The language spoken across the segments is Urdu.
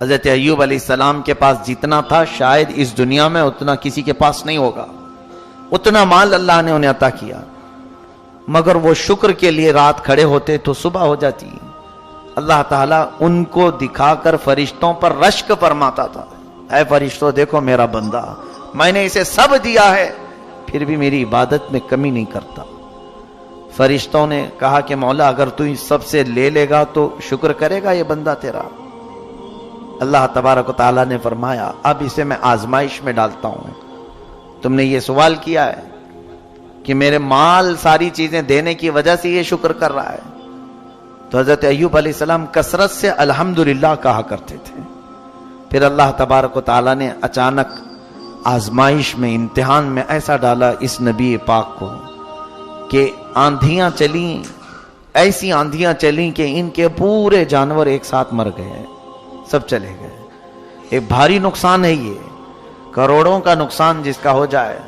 حضرت ایوب علیہ السلام کے پاس جتنا تھا شاید اس دنیا میں اتنا کسی کے پاس نہیں ہوگا، اتنا مال اللہ نے انہیں عطا کیا، مگر وہ شکر کے لیے رات کھڑے ہوتے تو صبح ہو جاتی۔ اللہ تعالیٰ ان کو دکھا کر فرشتوں پر رشک فرماتا تھا، اے فرشتوں دیکھو میرا بندہ، میں نے اسے سب دیا ہے پھر بھی میری عبادت میں کمی نہیں کرتا۔ فرشتوں نے کہا کہ مولا اگر تو اس سب سے لے لے گا تو شکر کرے گا یہ بندہ تیرا؟ اللہ تبارک و تعالیٰ نے فرمایا اب اسے میں آزمائش میں ڈالتا ہوں۔ تم نے یہ سوال کیا ہے کہ میرے مال ساری چیزیں دینے کی وجہ سے یہ شکر کر رہا ہے، تو حضرت ایوب علیہ السلام کثرت سے الحمدللہ کہا کرتے تھے۔ پھر اللہ تبارک و تعالیٰ نے اچانک آزمائش میں، امتحان میں ایسا ڈالا اس نبی پاک کو کہ آندھیاں چلیں، ایسی آندھیاں چلیں کہ ان کے پورے جانور ایک ساتھ مر گئے، سب چلے گئے۔ ایک بھاری نقصان ہے، یہ کروڑوں کا نقصان جس کا ہو جائے۔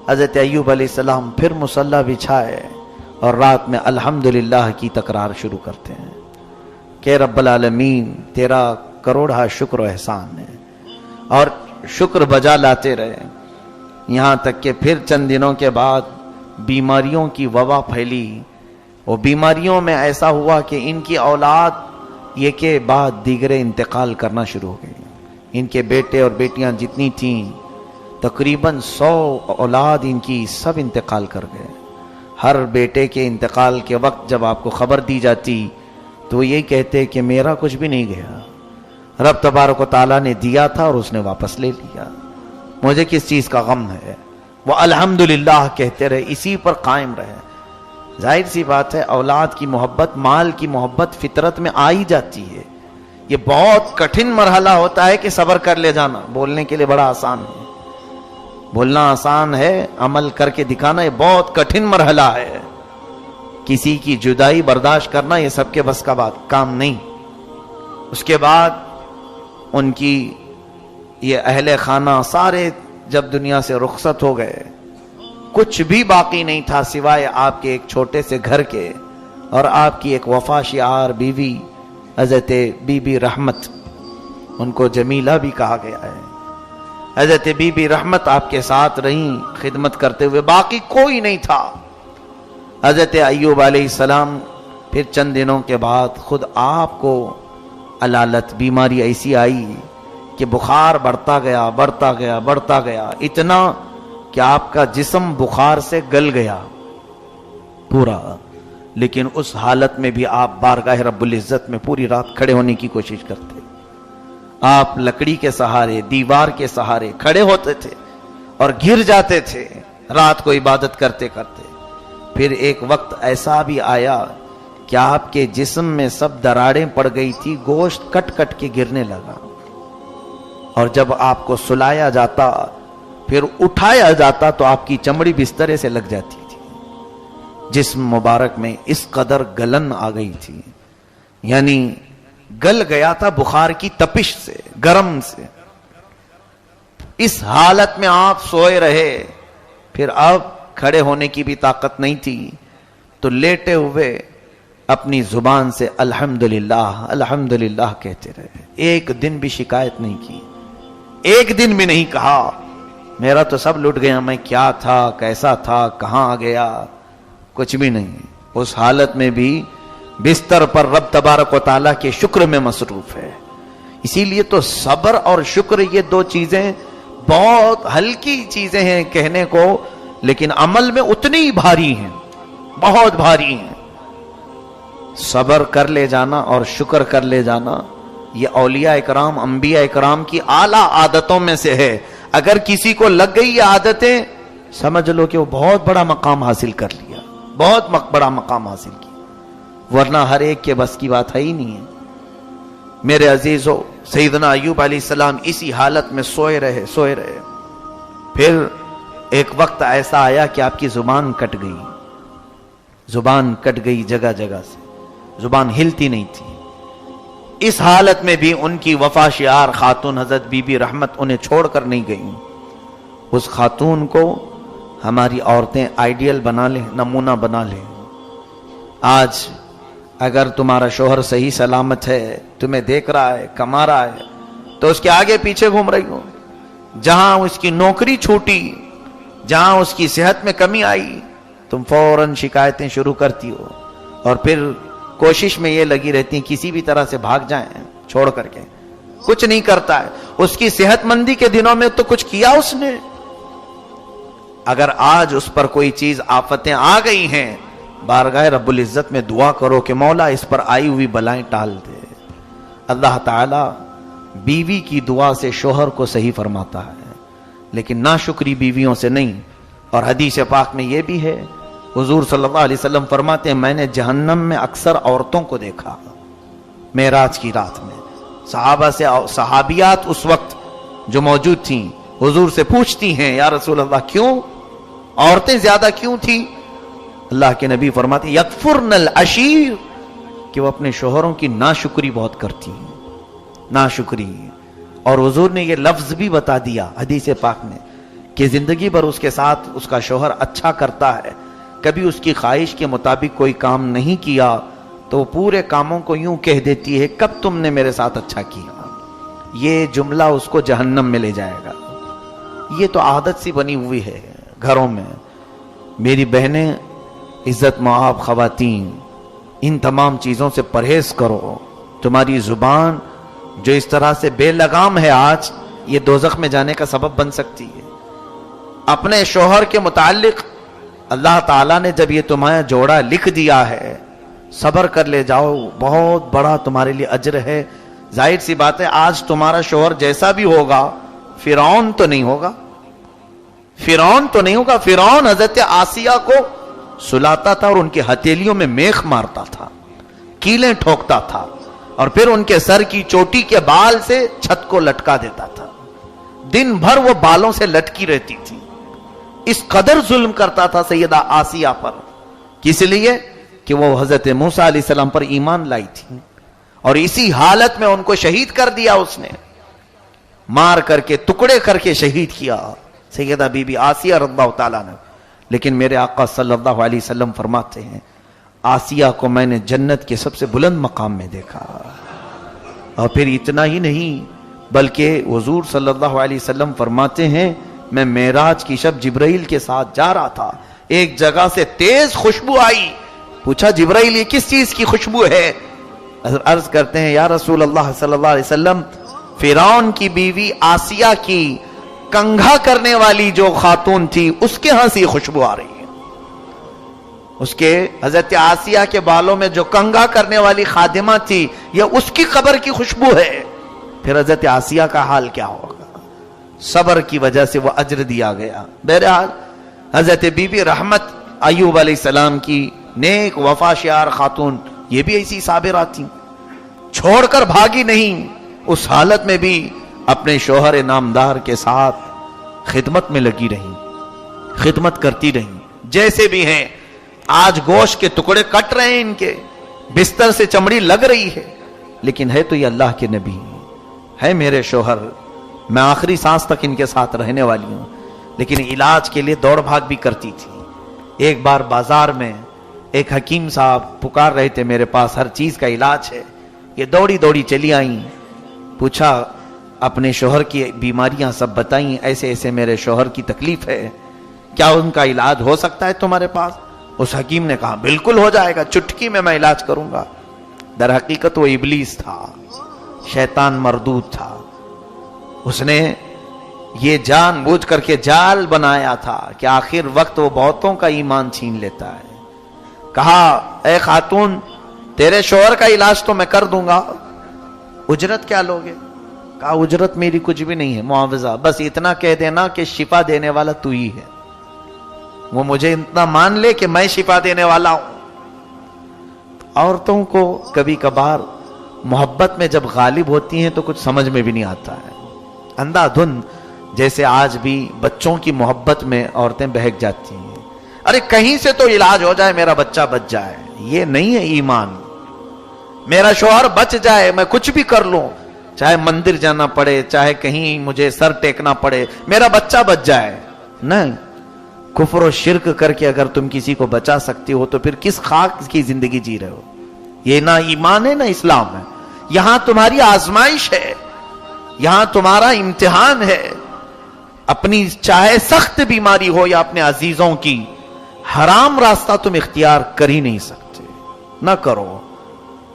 حضرت ایوب علیہ السلام پھر مصلی بچھائے اور رات میں الحمدللہ کی تکرار شروع کرتے ہیں کہ رب العالمین تیرا کروڑا شکر و احسان ہے، اور شکر بجا لاتے رہے، یہاں تک کہ پھر چند دنوں کے بعد بیماریوں کی وبا پھیلی۔ وہ بیماریوں میں ایسا ہوا کہ ان کی اولاد یہ کے بعد دیگرے انتقال کرنا شروع ہو گئی۔ ان کے بیٹے اور بیٹیاں جتنی تھیں تقریباً 100 اولاد ان کی سب انتقال کر گئے۔ ہر بیٹے کے انتقال کے وقت جب آپ کو خبر دی جاتی تو وہ یہی کہتے کہ میرا کچھ بھی نہیں گیا، رب تبارک و تعالیٰ نے دیا تھا اور اس نے واپس لے لیا، مجھے کس چیز کا غم ہے۔ وہ الحمدللہ کہتے رہے، اسی پر قائم رہے۔ ظاہر سی بات ہے اولاد کی محبت، مال کی محبت فطرت میں آ ہی جاتی ہے۔ یہ بہت کٹھن مرحلہ ہوتا ہے کہ صبر کر لے جانا، بولنے کے لیے بڑا آسان ہے، بولنا آسان ہے، عمل کر کے دکھانا یہ بہت کٹھن مرحلہ ہے۔ کسی کی جدائی برداشت کرنا یہ سب کے بس کا کام نہیں۔ اس کے بعد ان کی یہ اہل خانہ سارے جب دنیا سے رخصت ہو گئے، کچھ بھی باقی نہیں تھا سوائے آپ کے ایک چھوٹے سے گھر کے اور آپ کی ایک وفا شعار بیوی حضرت بی بی رحمت، ان کو جمیلہ بھی کہا گیا ہے۔ حضرت بی بی رحمت آپ کے ساتھ رہیں خدمت کرتے ہوئے، باقی کوئی نہیں تھا۔ حضرت ایوب علیہ السلام پھر چند دنوں کے بعد خود آپ کو علالت بیماری ایسی آئی کہ بخار بڑھتا گیا بڑھتا گیا بڑھتا گیا، اتنا کہ آپ کا جسم بخار سے گل گیا پورا۔ لیکن اس حالت میں بھی آپ بارگاہ رب العزت میں پوری رات کھڑے ہونے کی کوشش کرتے۔ آپ لکڑی کے سہارے، دیوار کے سہارے کھڑے ہوتے تھے اور گر جاتے تھے رات کو عبادت کرتے کرتے۔ پھر ایک وقت ایسا بھی آیا کہ آپ کے جسم میں سب دراڑیں پڑ گئی تھی، گوشت کٹ کٹ کے گرنے لگا، اور جب آپ کو سلایا جاتا پھر اٹھایا جاتا تو آپ کی چمڑی بسترے سے لگ جاتی تھی۔ جسم مبارک میں اس قدر گلن آ گئی تھی، یعنی گل گیا تھا بخار کی تپش سے، گرم سے۔ اس حالت میں آپ سوئے رہے، پھر اب کھڑے ہونے کی بھی طاقت نہیں تھی، تو لیٹے ہوئے اپنی زبان سے الحمدللہ الحمدللہ کہتے رہے، ایک دن بھی شکایت نہیں کی، ایک دن بھی نہیں کہا میرا تو سب لٹ گیا، میں کیا تھا، کیسا تھا، کہاں آ گیا، کچھ بھی نہیں۔ اس حالت میں بھی بستر پر رب تبارک و تعالیٰ کے شکر میں مصروف ہے۔ اسی لیے تو صبر اور شکر یہ دو چیزیں بہت ہلکی چیزیں ہیں کہنے کو، لیکن عمل میں اتنی ہی بھاری ہیں، بہت بھاری ہیں۔ صبر کر لے جانا اور شکر کر لے جانا یہ اولیاء اکرام، انبیاء اکرام کی اعلیٰ عادتوں میں سے ہے۔ اگر کسی کو لگ گئی یہ عادتیں، سمجھ لو کہ وہ بہت بڑا مقام حاصل کر لیا، بہت بڑا مقام حاصل کیا، ورنہ ہر ایک کے بس کی بات ہے ہی نہیں ہے۔ میرے عزیزو، سیدنا ایوب علیہ السلام اسی حالت میں سوئے رہے۔ پھر ایک وقت ایسا آیا کہ آپ کی زبان کٹ گئی، زبان کٹ گئی جگہ جگہ سے، زبان ہلتی نہیں تھی۔ اس حالت میں بھی ان کی وفا شعار خاتون حضرت بی بی رحمت انہیں چھوڑ کر نہیں گئیں۔ اس خاتون کو ہماری عورتیں آئیڈیل بنا لیں، نمونہ بنا لیں۔ آج اگر تمہارا شوہر صحیح سلامت ہے، تمہیں دیکھ رہا ہے، کما رہا ہے، تو اس کے آگے پیچھے گھوم رہی ہو. جہاں اس کی نوکری چھوٹی، جہاں اس کی صحت میں کمی آئی، تم فوراً شکایتیں شروع کرتی ہو اور پھر کوشش میں یہ لگی رہتی ہیں کسی بھی طرح سے بھاگ جائیں چھوڑ کر کے. کچھ نہیں کرتا ہے. اس کی صحت مندی کے دنوں میں تو کچھ کیا اس نے. اگر آج اس پر کوئی چیز آفتیں آ گئی ہیں، بارگاہ رب العزت میں دعا کرو کہ مولا اس پر آئی ہوئی بلائیں ٹال دے. اللہ تعالی بیوی کی دعا سے شوہر کو صحیح فرماتا ہے، لیکن ناشکری بیویوں سے نہیں. اور حدیث پاک میں یہ بھی ہے، حضور صلی اللہ علیہ وسلم فرماتے ہیں میں نے جہنم میں اکثر عورتوں کو دیکھا معراج کی رات میں. صحابہ سے صحابیات اس وقت جو موجود تھیں حضور سے پوچھتی ہیں یا رسول اللہ کیوں عورتیں زیادہ کیوں تھیں؟ اللہ کے نبی فرماتے ہیں یکفرن العشیر، کہ وہ اپنے شوہروں کی ناشکری بہت کرتی ہیں. ناشکری. اور حضور نے یہ لفظ بھی بتا دیا حدیث پاک میں کہ زندگی بھر اس کے ساتھ اس کا شوہر اچھا کرتا ہے، کبھی اس کی خواہش کے مطابق کوئی کام نہیں کیا تو وہ پورے کاموں کو یوں کہہ دیتی ہے کب تم نے میرے ساتھ اچھا کیا. یہ جملہ اس کو جہنم میں لے جائے گا. یہ تو عادت سی بنی ہوئی ہے گھروں میں. میری بہنیں، عزت مآب خواتین، ان تمام چیزوں سے پرہیز کرو. تمہاری زبان جو اس طرح سے بے لگام ہے آج، یہ دوزخ میں جانے کا سبب بن سکتی ہے. اپنے شوہر کے متعلق اللہ تعالیٰ نے جب یہ تمہارا جوڑا لکھ دیا ہے، صبر کر لے جاؤ، بہت بڑا تمہارے لیے اجر ہے. ظاہر سی بات ہے آج تمہارا شوہر جیسا بھی ہوگا فرعون تو نہیں ہوگا. فرعون تو نہیں ہوگا. فرعون حضرت آسیہ کو سلاتا تھا اور ان کی ہتھیلیوں میں میخ مارتا تھا، کیلیں ٹھوکتا تھا، اور پھر ان کے سر کی چوٹی کے بال سے چھت کو لٹکا دیتا تھا. دن بھر وہ بالوں سے لٹکی رہتی تھی. اس قدر ظلم کرتا تھا سیدہ آسیہ پر. کس لیے؟ کہ وہ حضرت موسیٰ علیہ السلام پر ایمان لائی تھی، اور اسی حالت میں ان کو شہید کر دیا. اس نے مار کر کے ٹکڑے کر کے شہید کیا سیدہ بی بی آسیہ رضی اللہ تعالیٰ نے. لیکن میرے آقا صلی اللہ علیہ وسلم فرماتے ہیں آسیہ کو میں نے جنت کے سب سے بلند مقام میں دیکھا. اور پھر اتنا ہی نہیں بلکہ حضور صلی اللہ علیہ وسلم فرماتے ہیں میں معراج کی شب جبرائیل کے ساتھ جا رہا تھا، ایک جگہ سے تیز خوشبو آئی. پوچھا جبرائیل یہ کس چیز کی خوشبو ہے؟ عرض کرتے ہیں یا رسول اللہ صلی اللہ علیہ وسلم فرعون کی بیوی آسیہ کی کنگھا کرنے والی جو خاتون تھی اس کے ہاں سے خوشبو آ رہی ہے. اس کے حضرت آسیہ کے بالوں میں جو کنگھا کرنے والی خادمہ تھی یہ اس کی قبر کی خوشبو ہے. پھر حضرت آسیہ کا حال کیا ہوگا؟ صبر کی وجہ سے وہ اجر دیا گیا. بہرحال حضرت بی بی رحمت ایوب علیہ السلام کی نیک وفا شیار خاتون یہ بھی ایسی صابرہ تھی، چھوڑ کر بھاگی نہیں. اس حالت میں بھی اپنے شوہر نامدار کے ساتھ خدمت میں لگی رہی، خدمت کرتی رہی. جیسے بھی ہیں آج گوشت کے ٹکڑے کٹ رہے ہیں، ان کے بستر سے چمڑی لگ رہی ہے، لیکن ہے تو یہ اللہ کے نبی ہے میرے شوہر، میں آخری سانس تک ان کے ساتھ رہنے والی ہوں. لیکن علاج کے لیے دوڑ بھاگ بھی کرتی تھی. ایک بار بازار میں ایک حکیم صاحب پکار رہے تھے میرے پاس، ہر چیز کا علاج ہے. یہ دوڑی دوڑی چلی آئیں، پوچھا اپنے شوہر کی بیماریاں سب بتائیں، ایسے ایسے میرے شوہر کی تکلیف ہے، کیا ان کا علاج ہو سکتا ہے تمہارے پاس؟ اس حکیم نے کہا بالکل ہو جائے گا، چٹکی میں علاج کروں گا. در حقیقت وہ ابلیس تھا، شیطان مردود تھا. اس نے یہ جان بوجھ کر کے جال بنایا تھا کہ آخر وقت وہ بہتوں کا ایمان چھین لیتا ہے. کہا اے خاتون تیرے شوہر کا علاج تو میں کر دوں گا، اجرت کیا لوگے؟ کہا اجرت میری کچھ بھی نہیں ہے، معاوضہ بس اتنا کہہ دینا کہ شفا دینے والا تو ہی ہے. وہ مجھے اتنا مان لے کہ میں شفا دینے والا ہوں. عورتوں کو کبھی کبھار محبت میں جب غالب ہوتی ہیں تو کچھ سمجھ میں بھی نہیں آتا ہے. اندھا دھند جیسے آج بھی بچوں کی محبت میں عورتیں بہک جاتی ہیں. ارے کہیں سے تو علاج ہو جائے، میرا بچہ بچ جائے. یہ نہیں ہے ایمان. میرا شوہر بچ جائے، میں کچھ بھی کر لوں، چاہے مندر جانا پڑے، چاہے کہیں مجھے سر ٹیکنا پڑے، میرا بچہ بچ جائے. نہیں، کفر و شرک کر کے اگر تم کسی کو بچا سکتی ہو تو پھر کس خاک کی زندگی جی رہے ہو؟ یہ نہ ایمان ہے نہ اسلام ہے. یہاں تمہاری آزمائش ہے، یہاں تمہارا امتحان ہے. اپنی چاہے سخت بیماری ہو یا اپنے عزیزوں کی، حرام راستہ تم اختیار کر ہی نہیں سکتے، نہ کرو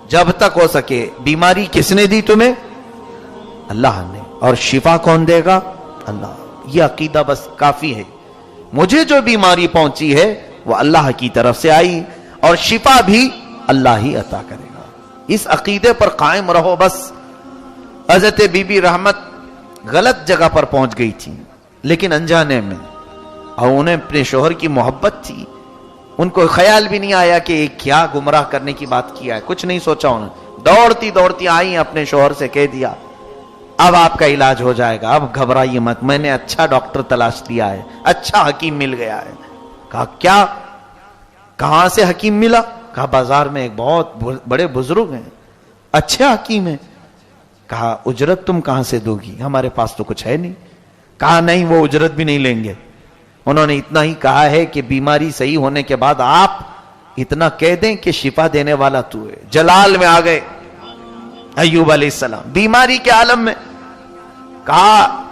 جب تک ہو سکے. بیماری کس نے دی تمہیں؟ اللہ نے. اور شفا کون دے گا؟ اللہ. یہ عقیدہ بس کافی ہے. مجھے جو بیماری پہنچی ہے وہ اللہ کی طرف سے آئی، اور شفا بھی اللہ ہی عطا کرے گا. اس عقیدے پر قائم رہو بس. حضرت بی بی رحمت غلط جگہ پر پہنچ گئی تھی لیکن انجانے میں، اور انہیں اپنے شوہر کی محبت تھی. ان کو خیال بھی نہیں آیا کہ کیا گمراہ کرنے کی بات کیا ہے، کچھ نہیں سوچا. انہوں دوڑتی دوڑتی آئی، اپنے شوہر سے کہہ دیا اب آپ کا علاج ہو جائے گا، اب گھبرائیے مت، میں نے اچھا ڈاکٹر تلاش لیا ہے، اچھا حکیم مل گیا ہے. کہا کیا؟ کہاں سے حکیم ملا؟ کہا بازار میں ایک بہت بڑے بزرگ ہیں، اچھے حکیم ہیں. کہا اجرت تم کہاں سے دو گی؟ ہمارے پاس تو کچھ ہے نہیں. کہا نہیں، وہ اجرت بھی نہیں لیں گے. انہوں نے اتنا ہی کہا ہے کہ بیماری صحیح ہونے کے بعد آپ اتنا کہہ دیں کہ شفا دینے والا تو ہے. جلال میں آ گئے ایوب علیہ السلام بیماری کے عالم میں. کہا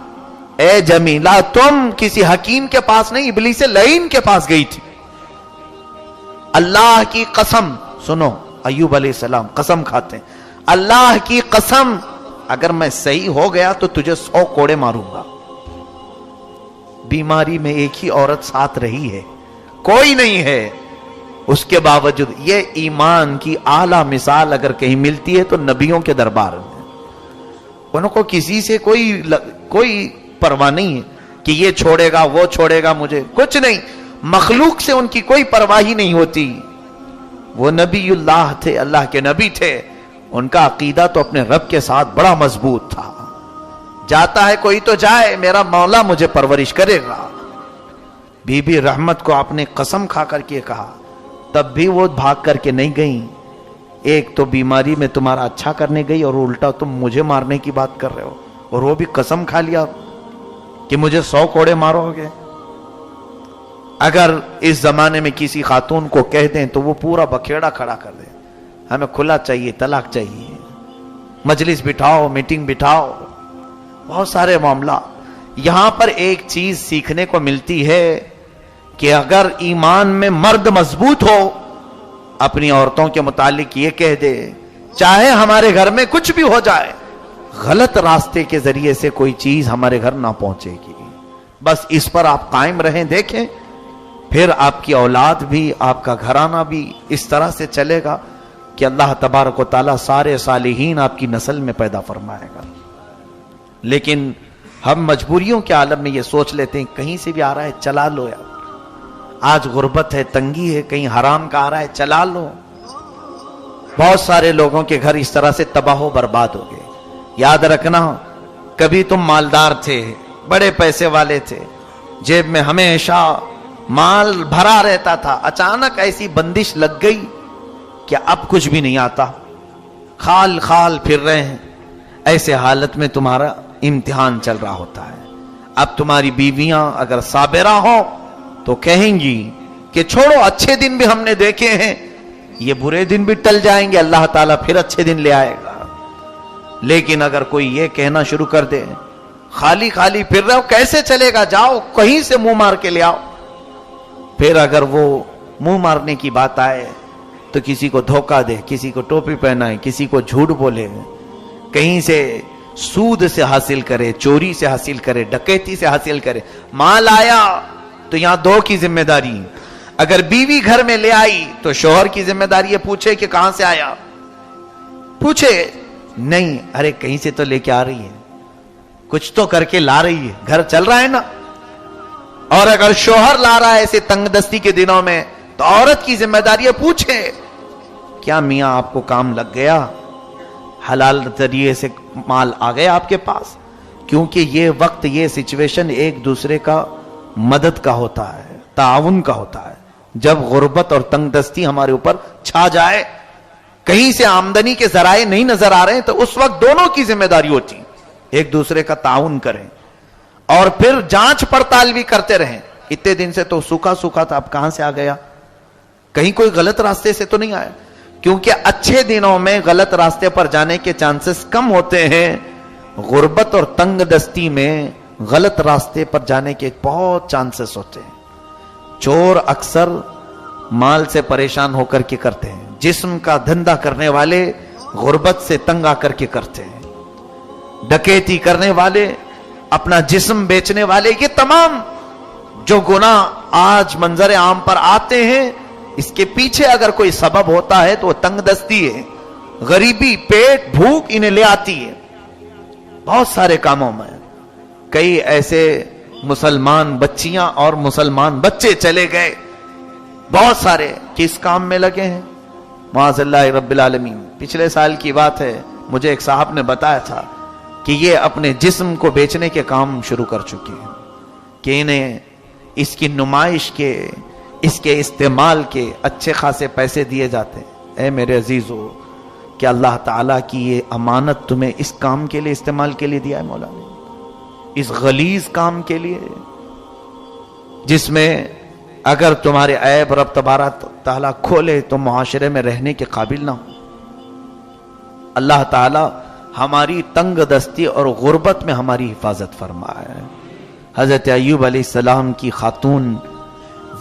اے جمیلہ، تم کسی حکیم کے پاس نہیں، ابلیس لعین کے پاس گئی تھی. اللہ کی قسم، سنو، ایوب علیہ السلام قسم کھاتے ہیں، اللہ کی قسم اگر میں صحیح ہو گیا تو تجھے 100 کوڑے ماروں گا. بیماری میں ایک ہی عورت ساتھ رہی ہے، کوئی نہیں ہے. اس کے باوجود یہ ایمان کی اعلیٰ مثال اگر کہیں ملتی ہے تو نبیوں کے دربار میں. انہوں کو کسی سے کوئی پرواہ نہیں ہے کہ یہ چھوڑے گا وہ چھوڑے گا، مجھے کچھ نہیں. مخلوق سے ان کی کوئی پرواہ ہی نہیں ہوتی. وہ نبی اللہ تھے، اللہ کے نبی تھے. ان کا عقیدہ تو اپنے رب کے ساتھ بڑا مضبوط تھا. جاتا ہے کوئی تو جائے، میرا مولا مجھے پرورش کرے گا. بی بی رحمت کو آپ نے قسم کھا کر کے کہا، تب بھی وہ بھاگ کر کے نہیں گئیں. ایک تو بیماری میں تمہارا اچھا کرنے گئی اور الٹا تم مجھے مارنے کی بات کر رہے ہو، اور وہ بھی قسم کھا لیا کہ مجھے 100 کوڑے مارو گے. اگر اس زمانے میں کسی خاتون کو کہہ دیں تو وہ پورا بکھیڑا کھڑا کر دیں، ہمیں کھلا چاہیے، طلاق چاہیے، مجلس بٹھاؤ، میٹنگ بٹھاؤ، بہت سارے معاملات. یہاں پر ایک چیز سیکھنے کو ملتی ہے کہ اگر ایمان میں مرد مضبوط ہو، اپنی عورتوں کے متعلق یہ کہہ دے چاہے ہمارے گھر میں کچھ بھی ہو جائے، غلط راستے کے ذریعے سے کوئی چیز ہمارے گھر نہ پہنچے گی. بس اس پر آپ قائم رہیں. دیکھیں پھر آپ کی اولاد بھی، آپ کا گھرانہ بھی اس طرح سے چلے گا کہ اللہ تبارک و تعالیٰ سارے صالحین آپ کی نسل میں پیدا فرمائے گا. لیکن ہم مجبوریوں کے عالم میں یہ سوچ لیتے ہیں کہیں سے بھی آ رہا ہے چلا لو یار، آج غربت ہے، تنگی ہے، کہیں حرام کا آ رہا ہے چلا لو. بہت سارے لوگوں کے گھر اس طرح سے تباہ و برباد ہو گئے. یاد رکھنا، کبھی تم مالدار تھے، بڑے پیسے والے تھے، جیب میں ہمیشہ مال بھرا رہتا تھا، اچانک ایسی بندش لگ گئی کہ اب کچھ بھی نہیں آتا، خال خال پھر رہے ہیں. ایسے حالت میں تمہارا امتحان چل رہا ہوتا ہے. اب تمہاری بیویاں اگر صابرہ ہوں تو کہیں گی کہ چھوڑو، اچھے دن بھی ہم نے دیکھے ہیں، یہ برے دن بھی ٹل جائیں گے، اللہ تعالیٰ پھر اچھے دن لے آئے گا. لیکن اگر کوئی یہ کہنا شروع کر دے خالی خالی پھر رہے ہو، کیسے چلے گا، جاؤ کہیں سے منہ مار کے لے آؤ. پھر اگر وہ منہ مارنے کی بات آئے تو کسی کو دھوکہ دے، کسی کو ٹوپی پہنائے، کسی کو جھوٹ بولے، کہیں سے سود سے حاصل کرے، چوری سے حاصل کرے، ڈکیتی سے حاصل کرے. مال آیا تو یہاں دو کی ذمہ داری. اگر بیوی گھر میں لے آئی تو شوہر کی ذمہ داری یہ پوچھے کہ کہاں سے آیا، پوچھے نہیں، ارے کہیں سے تو لے کے آ رہی ہے، کچھ تو کر کے لا رہی ہے، گھر چل رہا ہے نا. اور اگر شوہر لا رہا ہے ایسے تنگ دستی کے دنوں میں تو عورت کی ذمہ داری پوچھے کیا میاں آپ کو کام لگ گیا، حلال ذریعے سے مال آ گیا آپ کے پاس. کیونکہ یہ وقت، یہ سچویشن ایک دوسرے کا مدد کا ہوتا ہے، تعاون کا ہوتا ہے. جب غربت اور تنگ دستی ہمارے اوپر چھا جائے، کہیں سے آمدنی کے ذرائع نہیں نظر آ رہے ہیں، تو اس وقت دونوں کی ذمہ داری ہوتی، ایک دوسرے کا تعاون کریں اور پھر جانچ پڑتال بھی کرتے رہیں. اتنے دن سے تو سوکھا سوکھا تھا، اب کہاں سے آ گیا، کہیں کوئی غلط راستے سے تو نہیں آیا. کیونکہ اچھے دنوں میں غلط راستے پر جانے کے چانسز کم ہوتے ہیں، غربت اور تنگ دستی میں غلط راستے پر جانے کے بہت چانسز ہوتے ہیں. چور اکثر مال سے پریشان ہو کر کے کرتے ہیں. جسم کا دھندا کرنے والے غربت سے تنگ آ کر کے کرتے ہیں. ڈکیتی کرنے والے, اپنا جسم بیچنے والے, یہ تمام جو گناہ آج منظر عام پر آتے ہیں, اس کے پیچھے اگر کوئی سبب ہوتا ہے تو وہ تنگ دستی ہے, غریبی, پیٹ, بھوک انہیں لے آتی ہے. بہت سارے کاموں میں کئی ایسے مسلمان بچیاں اور مسلمان بچے چلے گئے, بہت سارے کس کام میں لگے ہیں, معاذ اللہ رب العالمین. پچھلے سال کی بات ہے, مجھے ایک صاحب نے بتایا تھا کہ یہ اپنے جسم کو بیچنے کے کام شروع کر چکے ہیں, کہ انہیں اس کی نمائش کے, اس کے استعمال کے اچھے خاصے پیسے دیے جاتے ہیں. اے میرے عزیزو, کہ اللہ تعالیٰ کی یہ امانت تمہیں اس کام کے لیے استعمال کے لیے دیا ہے مولا نے, اس غلیظ کام کے لیے, جس میں اگر تمہارے عیب رب تبارک تعالیٰ کھولے تو معاشرے میں رہنے کے قابل نہ ہو. اللہ تعالیٰ ہماری تنگ دستی اور غربت میں ہماری حفاظت فرمائے. حضرت ایوب علیہ السلام کی خاتون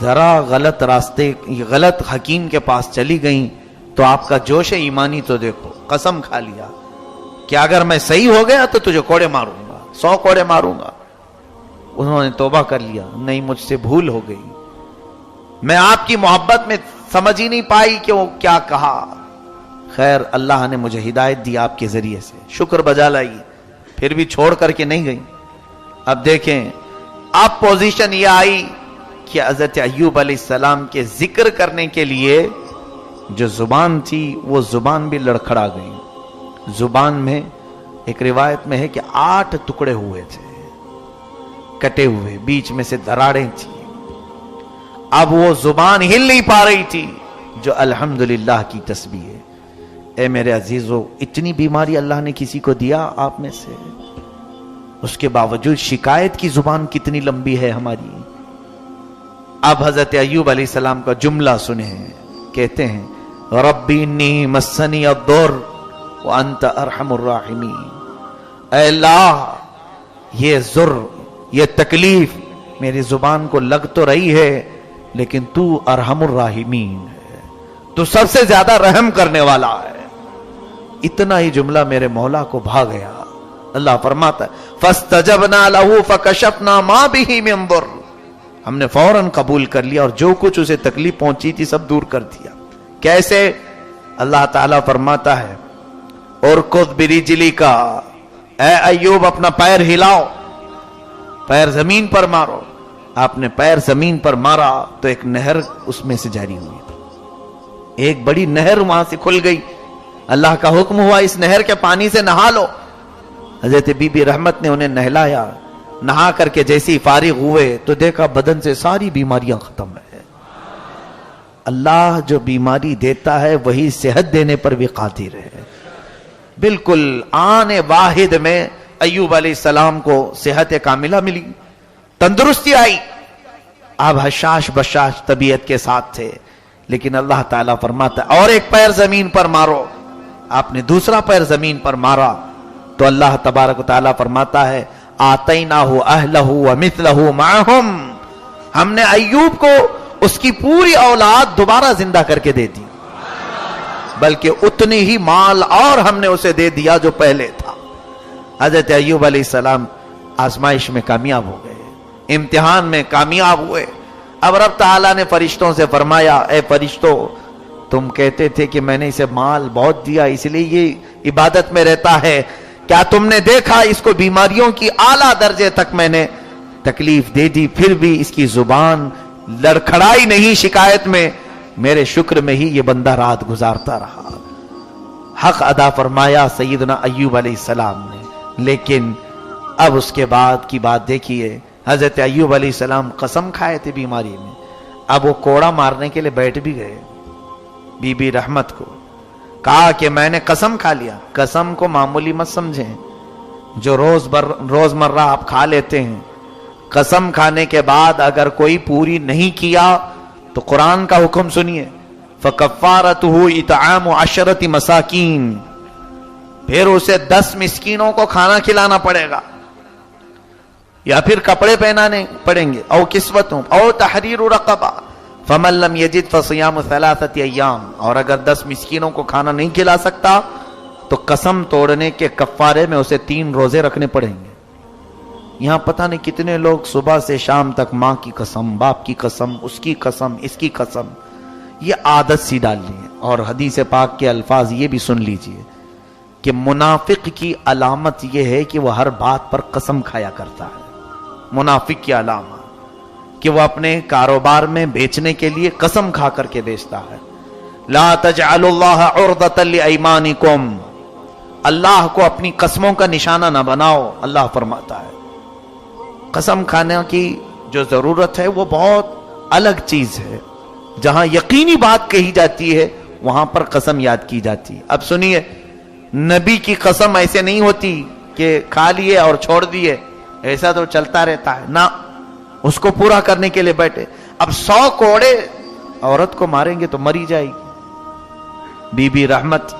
ذرا غلط راستے, غلط حکیم کے پاس چلی گئیں تو آپ کا جوش ایمانی تو دیکھو, قسم کھا لیا کہ اگر میں صحیح ہو گیا تو تجھے کوڑے ماروں گا, 100 کوڑے ماروں گا. انہوں نے توبہ کر لیا, نہیں مجھ سے بھول ہو گئی, میں آپ کی محبت میں سمجھ ہی نہیں پائی کہ وہ کیا کہا. خیر اللہ نے مجھے ہدایت دی آپ کے ذریعے سے, شکر بجا لائی, پھر بھی چھوڑ کر کے نہیں گئی. اب دیکھیں اب پوزیشن یہ آئی کہ حضرت ایوب علیہ السلام کے ذکر کرنے کے لیے جو زبان تھی وہ زبان بھی لڑکھڑا گئی. زبان میں ایک روایت میں ہے کہ 8 ٹکڑے ہوئے تھے, کٹے ہوئے, بیچ میں سے دراڑیں تھی. اب وہ زبان ہل نہیں پا رہی تھی جو الحمدللہ کی تسبیح ہے. اے میرے عزیزو, اتنی بیماری اللہ نے کسی کو دیا آپ میں سے, اس کے باوجود شکایت کی زبان کتنی لمبی ہے ہماری. اب حضرت ایوب علیہ السلام کا جملہ سنیں, کہتے ہیں ربی انی مسنی الضر وانت ارحم الراحمین. اے اللہ, یہ ضر, یہ تکلیف میری زبان کو لگ تو رہی ہے لیکن تو ارحم الراحمین ہے, تو سب سے زیادہ رحم کرنے والا ہے. اتنا ہی جملہ میرے مولا کو بھا گیا. اللہ فرماتا ہے فاستجبنا له فکشفنا ما به من ضر, ہم نے فوراً قبول کر لیا اور جو کچھ اسے تکلیف پہنچی تھی سب دور کر دیا. کیسے؟ اللہ تعالیٰ فرماتا ہے ارکض برجلک, اے ایوب اپنا پیر ہلاؤ, پیر زمین پر مارو. آپ نے پیر زمین پر مارا تو ایک نہر اس میں سے جاری ہوئی, ایک بڑی نہر وہاں سے کھل گئی. اللہ کا حکم ہوا اس نہر کے پانی سے نہا لو. حضرت بی بی رحمت نے انہیں نہلایا, نہا کر کے جیسی فارغ ہوئے تو دیکھا بدن سے ساری بیماریاں ختم ہے. اللہ جو بیماری دیتا ہے وہی صحت دینے پر بھی قادر ہے. بالکل آن واحد میں ایوب علیہ السلام کو صحت کاملہ ملی, تندرستی آئی. آپ حشاش بشاش طبیعت کے ساتھ تھے, لیکن اللہ تعالیٰ فرماتا ہے اور ایک پیر زمین پر مارو. آپ نے دوسرا پیر زمین پر مارا تو اللہ تبارک و تعالیٰ فرماتا ہے آتیناہ اہلہ ومثلہ معہم, ہم نے ایوب کو اس کی پوری اولاد دوبارہ زندہ کر کے دے دی, بلکہ اتنی ہی مال اور ہم نے اسے دے دیا جو پہلے تھا. حضرت ایوب علیہ السلام آزمائش میں کامیاب ہو گئے, امتحان میں کامیاب ہوئے. اب رب تعالیٰ نے فرشتوں سے فرمایا اے فرشتوں, تم کہتے تھے کہ میں نے اسے مال بہت دیا اس لیے یہ عبادت میں رہتا ہے, کیا تم نے دیکھا اس کو بیماریوں کی اعلیٰ درجے تک میں نے تکلیف دے دی, پھر بھی اس کی زبان لڑکھڑائی نہیں شکایت میں, میرے شکر میں ہی یہ بندہ رات گزارتا رہا. حق ادا فرمایا سیدنا ایوب علیہ السلام نے. لیکن اب اس کے بعد کی بات دیکھیے, حضرت ایوب علیہ السلام قسم کھائے تھے بیماری میں, اب وہ کوڑا مارنے کے لیے بیٹھ بھی گئے. بی بی رحمت کو کہا کہ میں نے قسم کھا لیا. قسم کو معمولی مت سمجھیں, جو روزمرہ آپ کھا لیتے ہیں. قسم کھانے کے بعد اگر کوئی پوری نہیں کیا تو قرآن کا حکم سنیے, فَكَفَّارَتُهُ إِطْعَامُ 10 مساکین. پھر اسے 10 مسکینوں کو کھانا کھلانا پڑے گا، یا پھر کپڑے پہنانے پڑیں گے، او کسوتوں او تحریر رقبہ، فمن لم یجد فصیام 3 ایام، اور اگر 10 مسکینوں کو کھانا نہیں کھلا سکتا تو قسم توڑنے کے کفارے میں اسے 3 روزے رکھنے پڑیں گے۔ یہاں پتہ نہیں کتنے لوگ صبح سے شام تک ماں کی قسم، باپ کی قسم، اس کی قسم، اس کی قسم، یہ عادت سی ڈال لی ہے۔ اور حدیث پاک کے الفاظ یہ بھی سن لیجئے کہ منافق کی علامت یہ ہے کہ وہ ہر بات پر قسم کھایا کرتا ہے۔ منافق کی علامت کہ وہ اپنے کاروبار میں بیچنے کے لیے قسم کھا کر کے بیچتا ہے۔ لا تجعلوا اللہ عرضۃ لایمانکم، اللہ کو اپنی قسموں کا نشانہ نہ بناؤ، اللہ فرماتا ہے۔ قسم کھانے کی جو ضرورت ہے وہ بہت الگ چیز ہے، جہاں یقینی بات کہی جاتی ہے وہاں پر قسم یاد کی جاتی ہے۔ اب سنیے، نبی کی قسم ایسے نہیں ہوتی کہ کھا لیے اور چھوڑ دیے، ایسا تو چلتا رہتا ہے نہ، اس کو پورا کرنے کے لیے بیٹھے۔ اب 100 کوڑے عورت کو ماریں گے تو مری جائے گی۔ بی بی رحمت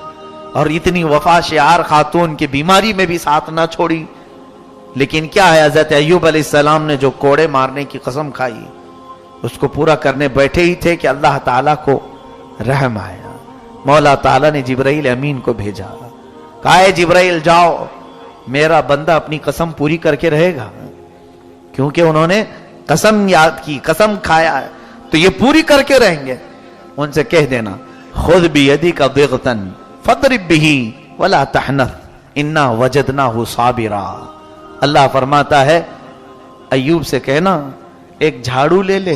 اور اتنی وفا شعار خاتون کی بیماری میں بھی ساتھ نہ چھوڑی، لیکن کیا ہے، حضرت ایوب علیہ السلام نے جو کوڑے مارنے کی قسم کھائی اس کو پورا کرنے بیٹھے ہی تھے کہ اللہ تعالیٰ کو رحم آیا، مولا تعالیٰ نے جبرائیل امین کو بھیجا، کہا ہے جبرائیل جاؤ، میرا بندہ اپنی قسم پوری کر کے رہے گا، کیونکہ انہوں نے قسم یاد کی، قسم کھایا ہے تو یہ پوری کر کے رہیں گے۔ ان سے کہہ دینا خذ بیدک ضغطا فاضرب بہ ولا تحنث انا وجدناہ صابرا۔ اللہ فرماتا ہے ایوب سے کہنا ایک جھاڑو لے لے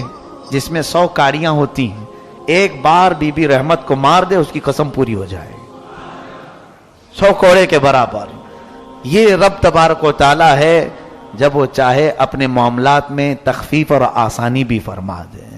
جس میں 100 کاڑیاں ہوتی ہیں، ایک بار بی بی رحمت کو مار دے، اس کی قسم پوری ہو جائے، 100 کوڑے کے برابر۔ یہ رب تبارک و تعالی ہے، جب وہ چاہے اپنے معاملات میں تخفیف اور آسانی بھی فرما دے۔